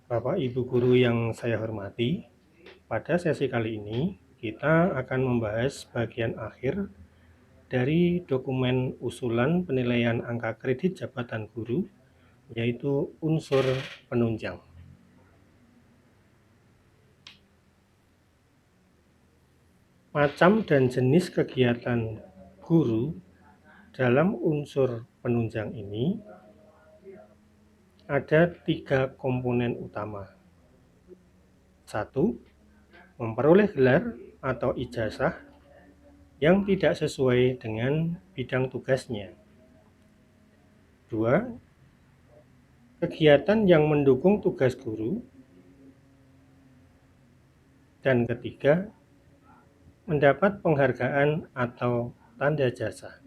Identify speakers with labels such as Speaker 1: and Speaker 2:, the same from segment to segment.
Speaker 1: Bapak Ibu guru yang saya hormati, pada sesi kali ini kita akan membahas bagian akhir dari dokumen usulan penilaian angka kredit jabatan guru, yaitu unsur penunjang. Macam dan jenis kegiatan guru dalam unsur penunjang ini ada 3 komponen utama. 1. Memperoleh gelar atau ijazah yang tidak sesuai dengan bidang tugasnya. 2. Kegiatan yang mendukung tugas guru. Dan ketiga, mendapat penghargaan atau tanda jasa.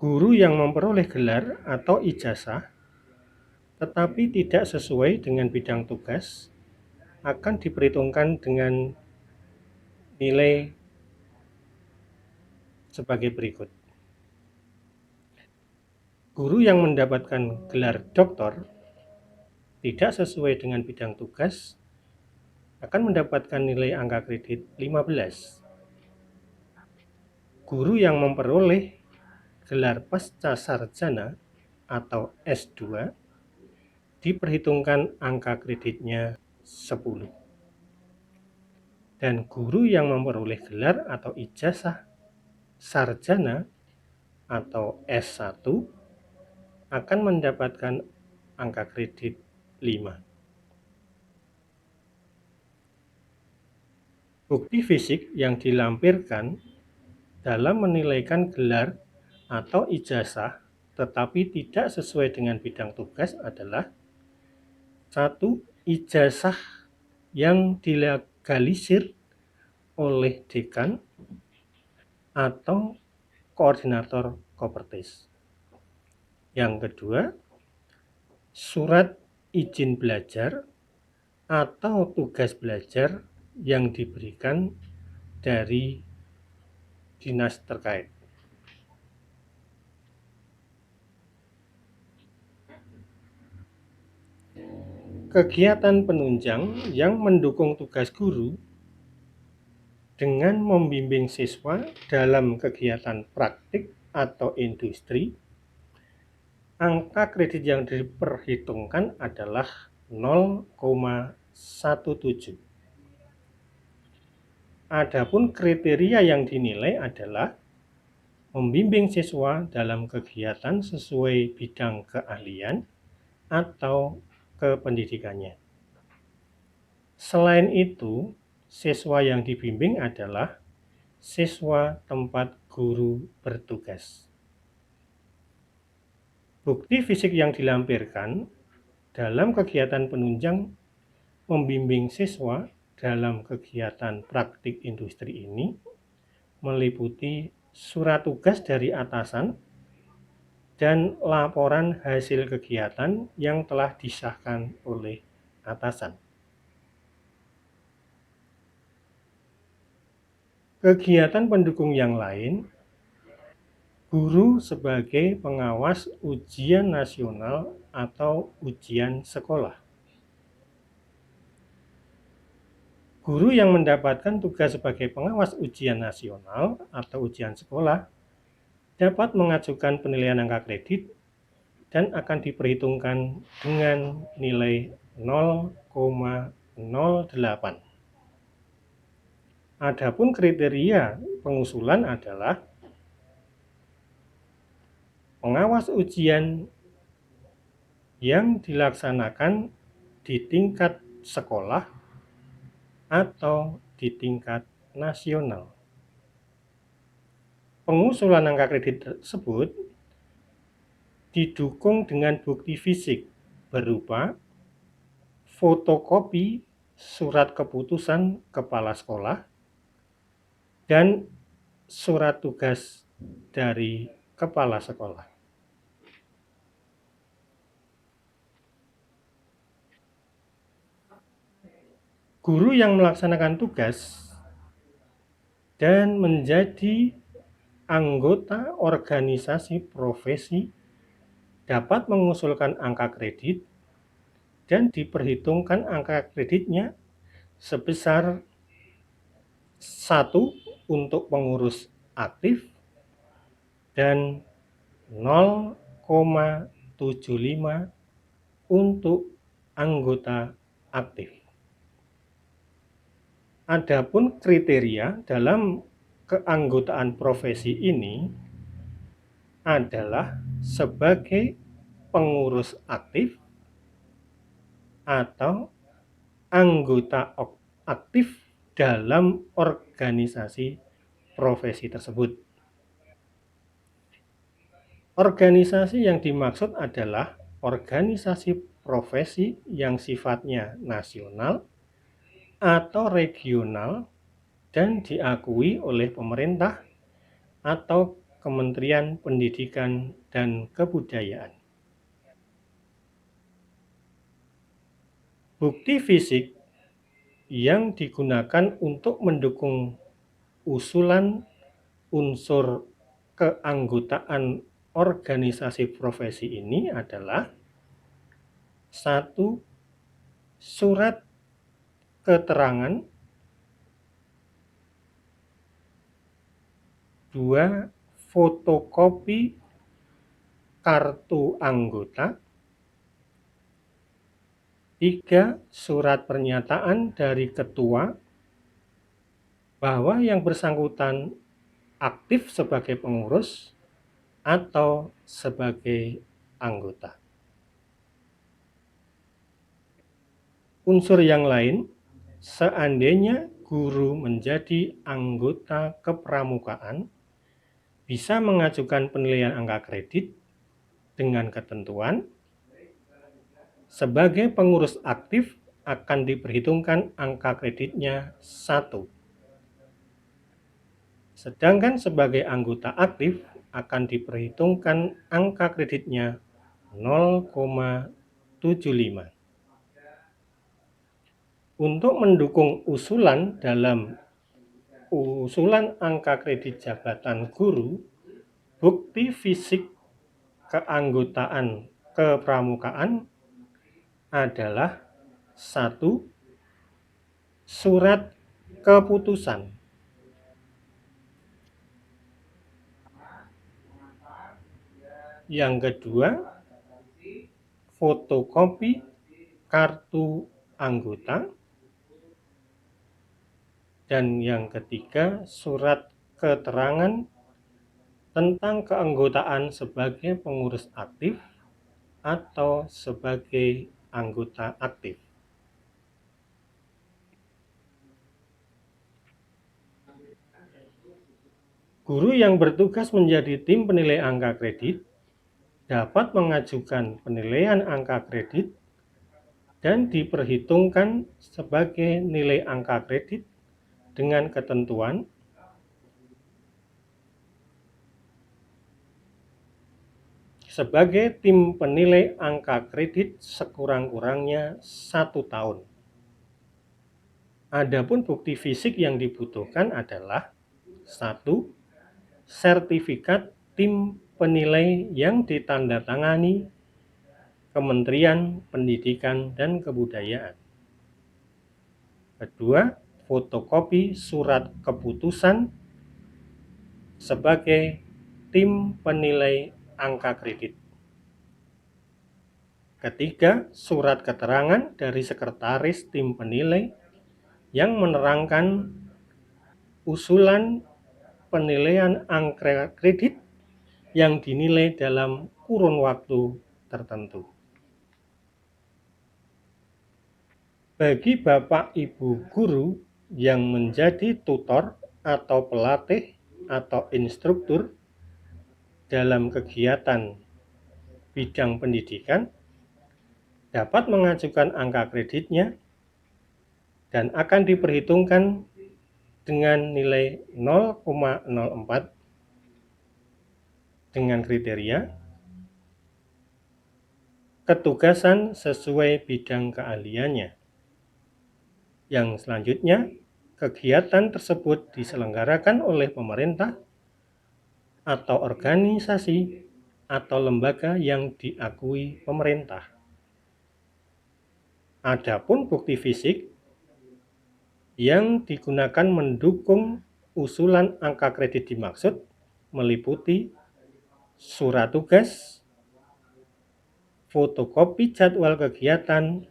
Speaker 1: Guru yang memperoleh gelar atau ijazah tetapi tidak sesuai dengan bidang tugas akan diperhitungkan dengan nilai sebagai berikut. Guru yang mendapatkan gelar doktor tidak sesuai dengan bidang tugas akan mendapatkan nilai angka kredit 15. Guru yang memperoleh gelar pasca sarjana atau S2 diperhitungkan angka kreditnya 10. Dan guru yang memperoleh gelar atau ijazah sarjana atau S1 akan mendapatkan angka kredit 5. Bukti fisik yang dilampirkan dalam menilaikan gelar atau ijazah tetapi tidak sesuai dengan bidang tugas adalah 1. Ijazah yang dilegalisir oleh dekan atau koordinator Kopertis. Yang kedua, surat izin belajar atau tugas belajar yang diberikan dari dinas terkait. Kegiatan penunjang yang mendukung tugas guru dengan membimbing siswa dalam kegiatan praktik atau industri, angka kredit yang diperhitungkan adalah 0,17. Adapun kriteria yang dinilai adalah membimbing siswa dalam kegiatan sesuai bidang keahlian atau kependidikannya. Selain itu, siswa yang dibimbing adalah siswa tempat guru bertugas. Bukti fisik yang dilampirkan dalam kegiatan penunjang membimbing siswa dalam kegiatan praktik industri ini meliputi surat tugas dari atasan dan laporan hasil kegiatan yang telah disahkan oleh atasan. Kegiatan pendukung yang lain, guru sebagai pengawas ujian nasional atau ujian sekolah. Guru yang mendapatkan tugas sebagai pengawas ujian nasional atau ujian sekolah dapat mengajukan penilaian angka kredit dan akan diperhitungkan dengan nilai 0,08. Adapun kriteria pengusulan adalah pengawas ujian yang dilaksanakan di tingkat sekolah atau di tingkat nasional. Pengusulan angka kredit tersebut didukung dengan bukti fisik berupa fotokopi surat keputusan kepala sekolah dan surat tugas dari kepala sekolah. Guru yang melaksanakan tugas dan menjadi anggota organisasi profesi dapat mengusulkan angka kredit dan diperhitungkan angka kreditnya sebesar 1 untuk pengurus aktif dan 0,75 untuk anggota aktif. Adapun kriteria dalam keanggotaan profesi ini adalah sebagai pengurus aktif atau anggota aktif dalam organisasi profesi tersebut. Organisasi yang dimaksud adalah organisasi profesi yang sifatnya nasional atau regional dan diakui oleh pemerintah atau Kementerian Pendidikan dan Kebudayaan. Bukti fisik yang digunakan untuk mendukung usulan unsur keanggotaan organisasi profesi ini adalah 1. Surat keterangan, 2. Fotokopi kartu anggota, 3. Surat pernyataan dari ketua bahwa yang bersangkutan aktif sebagai pengurus atau sebagai anggota. Unsur yang lain, seandainya guru menjadi anggota kepramukaan, bisa mengajukan penilaian angka kredit dengan ketentuan sebagai pengurus aktif akan diperhitungkan angka kreditnya 1. Sedangkan sebagai anggota aktif akan diperhitungkan angka kreditnya 0,75. Untuk mendukung usulan dalam usulan angka kredit jabatan guru, bukti fisik keanggotaan kepramukaan adalah 1. Surat keputusan, yang kedua fotokopi kartu anggota, dan yang ketiga surat keterangan tentang keanggotaan sebagai pengurus aktif atau sebagai anggota aktif. Guru yang bertugas menjadi tim penilai angka kredit dapat mengajukan penilaian angka kredit dan diperhitungkan sebagai nilai angka kredit dengan ketentuan sebagai tim penilai angka kredit sekurang-kurangnya 1 tahun. Adapun bukti fisik yang dibutuhkan adalah 1. Sertifikat tim penilai yang ditandatangani Kementerian Pendidikan dan Kebudayaan. Kedua, fotokopi surat keputusan sebagai tim penilai angka kredit. Ketiga, surat keterangan dari sekretaris tim penilai yang menerangkan usulan penilaian angka kredit yang dinilai dalam kurun waktu tertentu. Bagi Bapak Ibu guru yang menjadi tutor atau pelatih atau instruktur dalam kegiatan bidang pendidikan dapat mengajukan angka kreditnya dan akan diperhitungkan dengan nilai 0,04 dengan kriteria ketugasan sesuai bidang keahliannya. Yang selanjutnya, kegiatan tersebut diselenggarakan oleh pemerintah atau organisasi atau lembaga yang diakui pemerintah. Adapun bukti fisik yang digunakan mendukung usulan angka kredit dimaksud meliputi surat tugas, fotokopi jadwal kegiatan,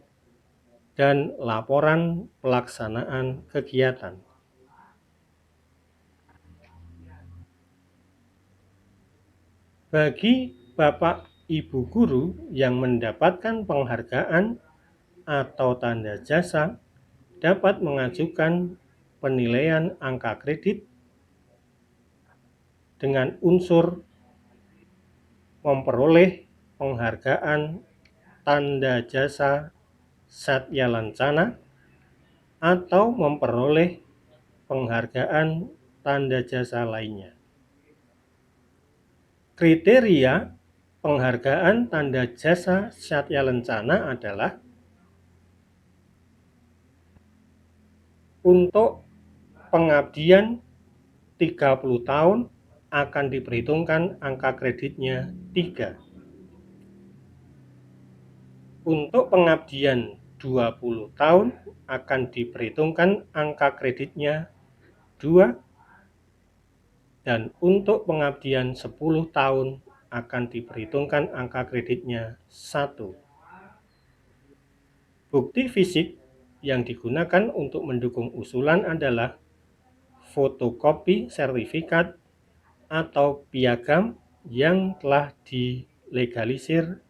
Speaker 1: dan laporan pelaksanaan kegiatan. Bagi Bapak Ibu guru yang mendapatkan penghargaan atau tanda jasa dapat mengajukan penilaian angka kredit dengan unsur memperoleh penghargaan tanda jasa Satya Lancana atau memperoleh penghargaan tanda jasa lainnya. Kriteria penghargaan tanda jasa Satya Lancana adalah untuk pengabdian 30 tahun akan diperhitungkan angka kreditnya 3. Untuk pengabdian 20 tahun akan diperhitungkan angka kreditnya 2. Dan untuk pengabdian 10 tahun akan diperhitungkan angka kreditnya 1. Bukti fisik yang digunakan untuk mendukung usulan adalah fotokopi sertifikat atau piagam yang telah dilegalisir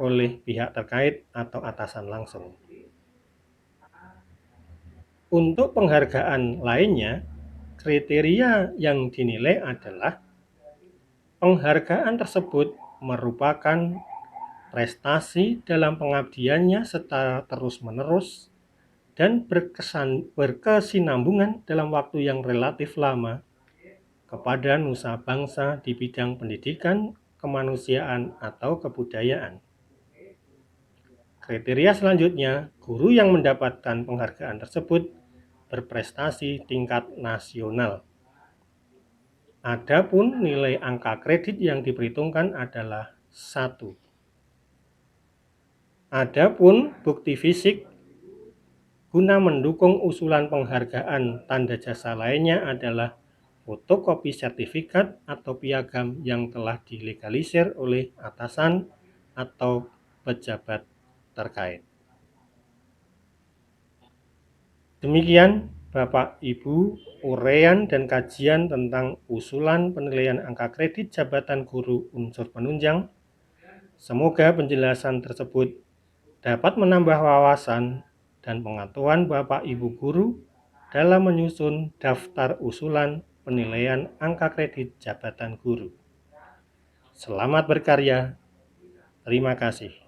Speaker 1: oleh pihak terkait atau atasan langsung. Untuk penghargaan lainnya, kriteria yang dinilai adalah penghargaan tersebut merupakan prestasi dalam pengabdiannya secara terus-menerus dan berkesinambungan dalam waktu yang relatif lama kepada nusa bangsa di bidang pendidikan, kemanusiaan, atau kebudayaan. Kriteria selanjutnya, guru yang mendapatkan penghargaan tersebut berprestasi tingkat nasional. Adapun nilai angka kredit yang diperhitungkan adalah 1. Adapun bukti fisik guna mendukung usulan penghargaan tanda jasa lainnya adalah fotokopi sertifikat atau piagam yang telah dilegalisir oleh atasan atau pejabat terkait. Demikian Bapak Ibu uraian dan kajian tentang usulan penilaian angka kredit jabatan guru unsur penunjang. Semoga penjelasan tersebut dapat menambah wawasan dan pengetahuan Bapak Ibu guru dalam menyusun daftar usulan penilaian angka kredit jabatan guru. Selamat berkarya. Terima kasih.